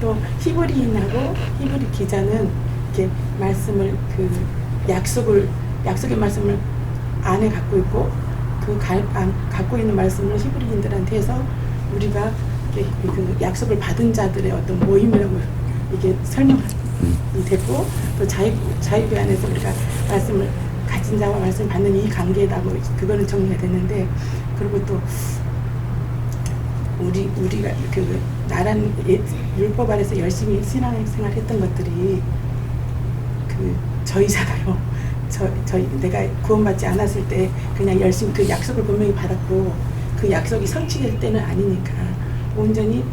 또 히브리인하고 히브리 기자는 이렇게 말씀을 약속의 말씀을 안에 갖고 있고, 갖고 있는 말씀을 히브리인들한테 해서 우리가 그 약속을 받은 자들의 어떤 모임이라고 이게 설명이 됐고, 또 자유교 안에서 우리가 말씀을 가진 자와 말씀을 받는 이 관계라고 그거는 정리가 됐는데, 그리고 또 우리가 나란 율법 아래서 열심히 신앙생활 했던 것들이 저희잖아요. 저희 내가 구원받지 않았을 때 그냥 열심히 그 약속을 분명히 받았고, 그 약속이 성취될 때는 아니니까 온전히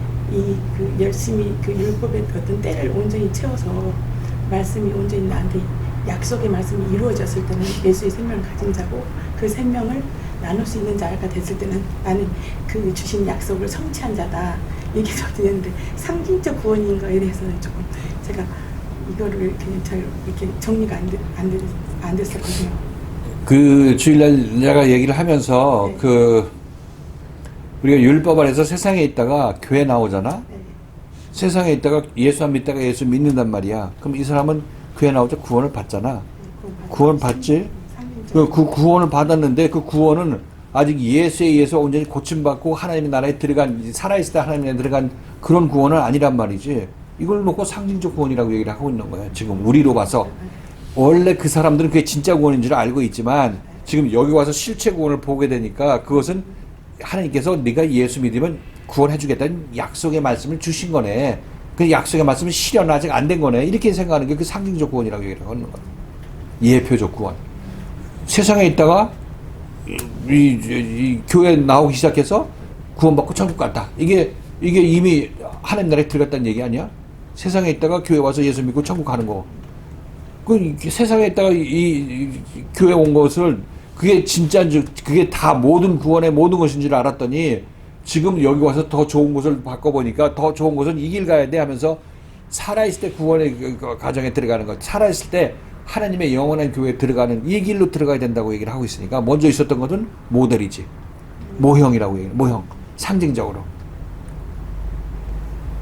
열심히 율법의 어떤 때를 온전히 채워서 말씀이 온전히 나한테 약속의 말씀이 이루어졌을 때는 예수의 생명을 가진 자고, 그 생명을 나눌 수 있는 자가 됐을 때는 나는 그 주신 약속을 성취한 자다. 이게 되는데 상징적 구원인 거에 대해서는 조금 제가 이거를 그냥 잘 이렇게 정리가 안 됐었거든요. 그 주일날 내가 얘기를 하면서 네. 그 우리가 율법 안에서 세상에 있다가 교회 나오잖아. 네. 세상에 있다가 예수 안 믿다가 예수 믿는단 말이야. 그럼 이 사람은 교회 나오자 구원을 받잖아. 구원 받지? 그 구원을 받았는데 그 구원은 아직 예수에 의해서 온전히 고침받고 하나님의 나라에 들어간, 살아있을 때 하나님의 나라에 들어간 그런 구원은 아니란 말이지. 이걸 놓고 상징적 구원이라고 얘기를 하고 있는 거야. 지금 우리로 봐서. 원래 그 사람들은 그게 진짜 구원인 줄 알고 있지만 지금 여기 와서 실체 구원을 보게 되니까 그것은 하나님께서 네가 예수 믿으면 구원해 주겠다는 약속의 말씀을 주신 거네. 그 약속의 말씀은 실현 아직 안 된 거네. 이렇게 생각하는 게 그 상징적 구원이라고 얘기를 하는 거야. 예표적 구원. 세상에 있다가 이 교회 나오기 시작해서 구원받고 천국 갔다. 이게 이미 하나님 나라에 들어갔다는 얘기 아니야? 세상에 있다가 교회 와서 예수 믿고 천국 가는 거. 그 세상에 있다가 이 교회 온 것을 그게 진짜인 줄, 그게 다 모든 구원의 모든 것인 줄 알았더니 지금 여기 와서 더 좋은 곳을 바꿔보니까 더 좋은 곳은 이 길 가야 돼 하면서 살아있을 때 구원의 그 가정에 들어가는 것, 살아있을 때 하나님의 영원한 교회에 들어가는 이 길로 들어가야 된다고 얘기를 하고 있으니까 먼저 있었던 것은 모델이지. 모형이라고 얘기해요. 모형. 상징적으로.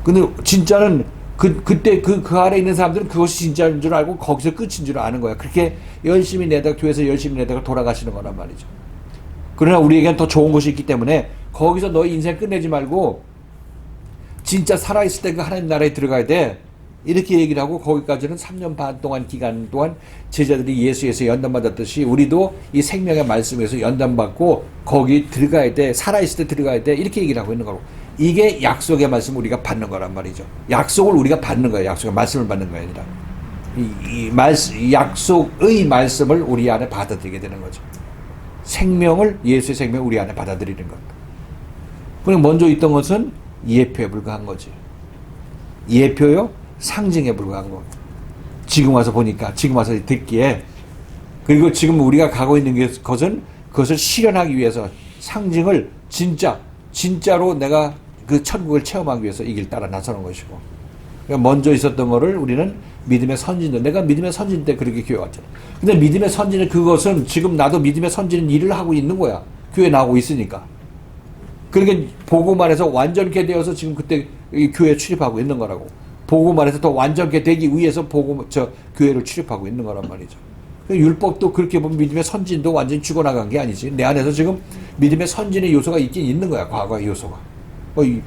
근데 진짜는 그때 그 아래에 있는 사람들은 그것이 진짜인 줄 알고 거기서 끝인 줄 아는 거야. 그렇게 열심히 내다가 교회에서 열심히 내다가 돌아가시는 거란 말이죠. 그러나 우리에게는 더 좋은 것이 있기 때문에 거기서 너의 인생 끝내지 말고 진짜 살아있을 때 그 하나님 나라에 들어가야 돼. 이렇게 얘기를 하고 거기까지는 3년 반 동안 기간 동안 제자들이 예수에서 연단받았듯이 우리도 이 생명의 말씀에서 연단받고 거기 들어가야 돼. 살아있을 때 들어가야 돼. 이렇게 얘기를 하고 있는 거고. 이게 약속의 말씀을 우리가 받는 거란 말이죠. 약속을 우리가 받는 거예요. 약속의 말씀을 받는 거 아니라. 이 약속의 말씀을 우리 안에 받아들이게 되는 거죠. 생명을, 예수의 생명을 우리 안에 받아들이는 것. 그리고 먼저 있던 것은 예표에 불과한 거지. 예표요? 상징에 불과한 거. 지금 와서 보니까, 지금 와서 듣기에. 그리고 지금 우리가 가고 있는 것은 그것을 실현하기 위해서 상징을 진짜로 내가 그 천국을 체험하기 위해서 이 길 따라 나서는 것이고. 그러니까 먼저 있었던 거를 우리는 믿음의 선진들. 내가 믿음의 선진 때 그렇게 교회 왔잖아. 근데 믿음의 선진은 그것은 지금 나도 믿음의 선진은 일을 하고 있는 거야. 교회 나오고 있으니까. 그러니까 복음만 해서 완전케 되어서 지금 그때 이 교회에 출입하고 있는 거라고. 복음만 해서 더 완전케 되기 위해서 교회를 출입하고 있는 거란 말이죠. 율법도 그렇게 보면 믿음의 선진도 완전히 죽어나간 게 아니지. 내 안에서 지금 믿음의 선진의 요소가 있긴 있는 거야. 과거의 요소가.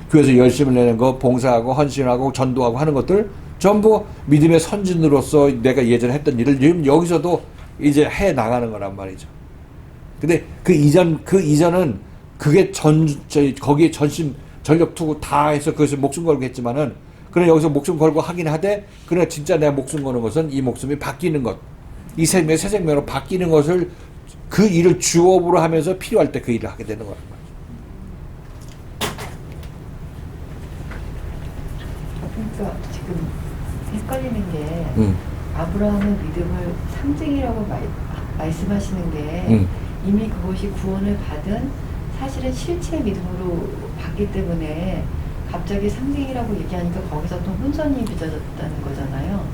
교회에서 열심을 내는 거, 봉사하고 헌신하고 전도하고 하는 것들 전부 믿음의 선진으로서 내가 예전에 했던 일을 지금 여기서도 이제 해 나가는 거란 말이죠. 근데 그 이전은 그게 거기에 전심 전력 투구 다 해서 그것을 목숨 걸고 했지만은 그러나 여기서 목숨 걸고 하긴 하되 그러나 진짜 내가 목숨 거는 것은 이 목숨이 바뀌는 것. 이 생명이 새 생명으로 바뀌는 것을 그 일을 주업으로 하면서 필요할 때 그 일을 하게 되는 거란 말이죠. 그러니까 지금 헷갈리는 게 아브라함의 믿음을 상징이라고 말씀하시는 게 이미 그것이 구원을 받은 사실은 실체의 믿음으로 받기 때문에 갑자기 상징이라고 얘기하니까 거기서 또 혼선이 빚어졌다는 거잖아요.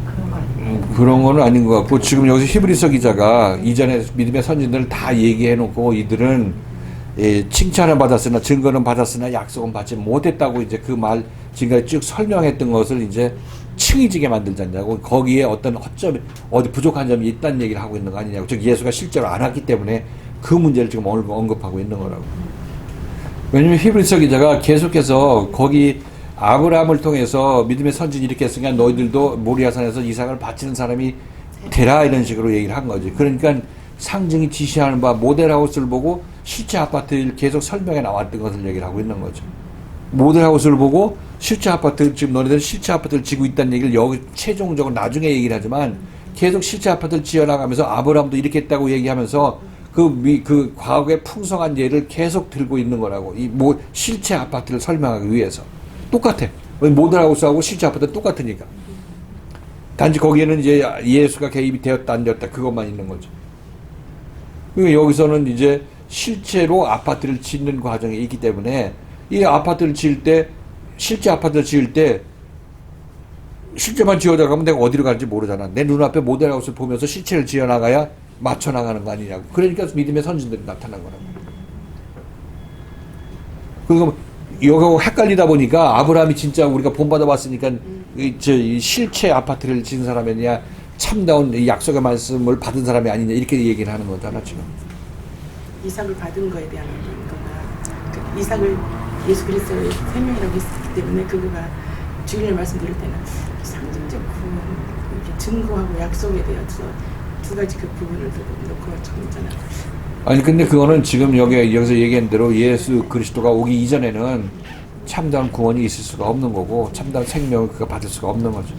그런 거 아닌가요? 그런 거는 아닌 것 같고 지금 여기서 히브리서 기자가 이전에 믿음의 선진들을 다 얘기해놓고 이들은 칭찬을 받았으나 증거는 받았으나 약속은 받지 못했다고 이제 그 말 지금까지 쭉 설명했던 것을 이제 층이지게 만들자냐고 거기에 어떤 허점이 어디 부족한 점이 있다는 얘기를 하고 있는 거 아니냐고. 즉 예수가 실제로 안 왔기 때문에 그 문제를 지금 언급하고 있는 거라고. 왜냐면 히브리서 기자가 계속해서 거기 아브라함을 통해서 믿음의 선진이 이렇게 했으니까 너희들도 모리아산에서 이삭을 바치는 사람이 되라 이런 식으로 얘기를 한 거지. 그러니까 상징이 지시하는 바 모델하우스를 보고 실제 아파트를 계속 설명해 나왔던 것을 얘기를 하고 있는 거죠. 모델하우스를 보고 실제 아파트, 지금 너희들 실제 아파트를 지고 있다는 얘기를 여기 최종적으로 나중에 얘기를 하지만 계속 실제 아파트를 지어나가면서 아브라함도 이렇게 했다고 얘기하면서 그 과거의 풍성한 예를 계속 들고 있는 거라고. 실체 아파트를 설명하기 위해서. 똑같아. 모델하우스하고 실제 아파트는 똑같으니까. 단지 거기에는 이제 예수가 개입이 되었다 안 되었다 그것만 있는 거죠. 그러니까 여기서는 이제 실제로 아파트를 짓는 과정에 있기 때문에 이 아파트를 지을 때 실제 아파트를 지을 때 실제만 지어나가면 내가 어디로 가는지 모르잖아. 내 눈앞에 모델하우스를 보면서 실체를 지어나가야 맞춰나가는 거 아니냐고. 그러니까 믿음의 선진들이 나타난 거라고. 그리고 이거 헷갈리다 보니까 아브라함이 진짜 우리가 본받아 봤으니까 이 실체 아파트를 지은 사람이냐 참다운 이 약속의 말씀을 받은 사람이 아니냐 이렇게 얘기를 하는 거잖아 지금. 이삭을 받은 거에 대한 거가 그 이삭을 예수 그리스도의 생명이라고 했기 때문에 그거가 주일날 말씀 드릴 때는 상징적 부분 이렇게 증거하고 약속에 대해서 두 가지 그 부분을 놓고 정했잖아요. 아니 근데 그거는 지금 여기서 얘기한 대로 예수 그리스도가 오기 이전에는 참다운 구원이 있을 수가 없는 거고 참다운 생명을 그가 받을 수가 없는 거죠.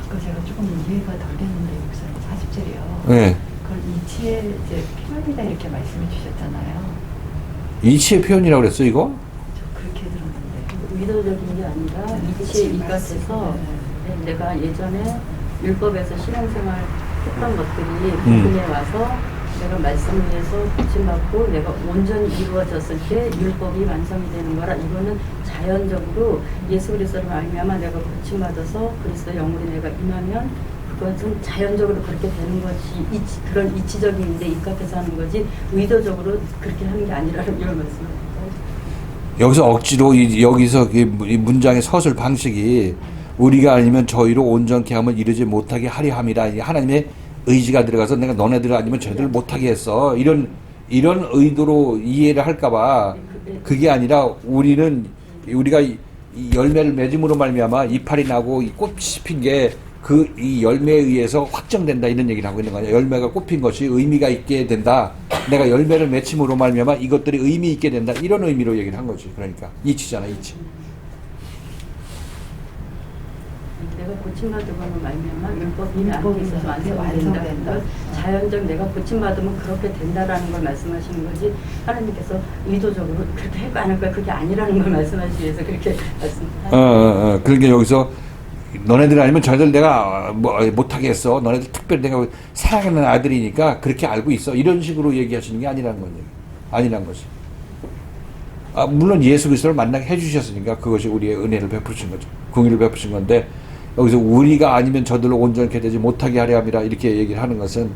아까 제가 조금 이해가 덜 됐는데 목사님 40절이요. 네. 그걸 이치의 이제 표현이다 이렇게 말씀해 주셨잖아요. 이치의 표현이라고 그랬어 이거? 저 그렇게 들었는데. 의도적인 게 아니라 이치에 입각해서 내가 예전에 율법에서 신앙생활 했던 것들이 복음에 와서 내가 말씀을 위해서 고침받고 내가 온전히 이루어졌을 때 율법이 완성이 되는 거라. 이거는 자연적으로 예수 그리스도를 말미암아 내가 고침받아서 그리스도 영으로 내가 임하면 그것은 자연적으로 그렇게 되는 것이 그런 이치적인 데 입각해서 하는 거지 의도적으로 그렇게 하는 게 아니라는 이런 말씀을 여기서 억지로 여기서 이 문장의 서술 방식이 우리가 아니면 저희로 온전케 함을 이루지 못하게 하려 함이라. 이 하나님의 의지가 들어가서 내가 너네들 아니면 저희들 못하게 했어. 이런 의도로 이해를 할까봐 그게 아니라 우리가 이 열매를 맺음으로 말미암아 이파리 나고 이 꽃이 핀 게 그 이 열매에 의해서 확정된다 이런 얘기를 하고 있는 거 아니야. 열매가 꽃핀 것이 의미가 있게 된다. 내가 열매를 맺힘으로 말미암아 이것들이 의미 있게 된다. 이런 의미로 얘기를 한 거지. 그러니까 이치잖아, 이치. 내가 고침받으면 말미암아 율법이 안에 있어서 완성된다. 그러니까 자연적 내가 고침받으면 그렇게 된다라는 걸 말씀하시는 거지. 하나님께서 의도적으로 그렇게 할거 안 할까 그게 아니라는 걸 말씀하시기 위해서 그렇게 말씀하셨어요. 그러니까 여기서 너네들 아니면 저희들 내가 못하게 했어. 너네들 특별히 내가 사랑하는 아들이니까 그렇게 알고 있어. 이런 식으로 얘기하시는 게 아니라는 거죠. 아니란 거지. 물론 예수 그리스도를 만나게 해주셨으니까 그것이 우리의 은혜를 베푸신 거죠. 긍휼을 베푸신 건데 여기서 우리가 아니면 저들로 온전케 되지 못하게 하려 함이라 이렇게 얘기를 하는 것은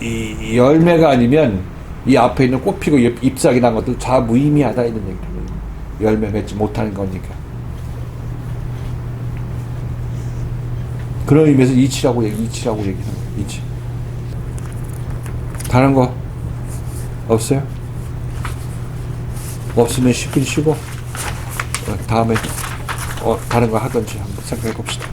이 열매가 아니면 이 앞에 있는 꽃 피고 잎사귀 난 것도 다 무의미하다 이런 얘기를 하거든요. 열매 맺지 못하는 거니까. 그런 의미에서 이치라고 얘기하는 거예요. 이치. 다른 거 없어요? 없으면 쉬긴 쉬고 다음에 다른 거 하든지 한번 생각해 봅시다.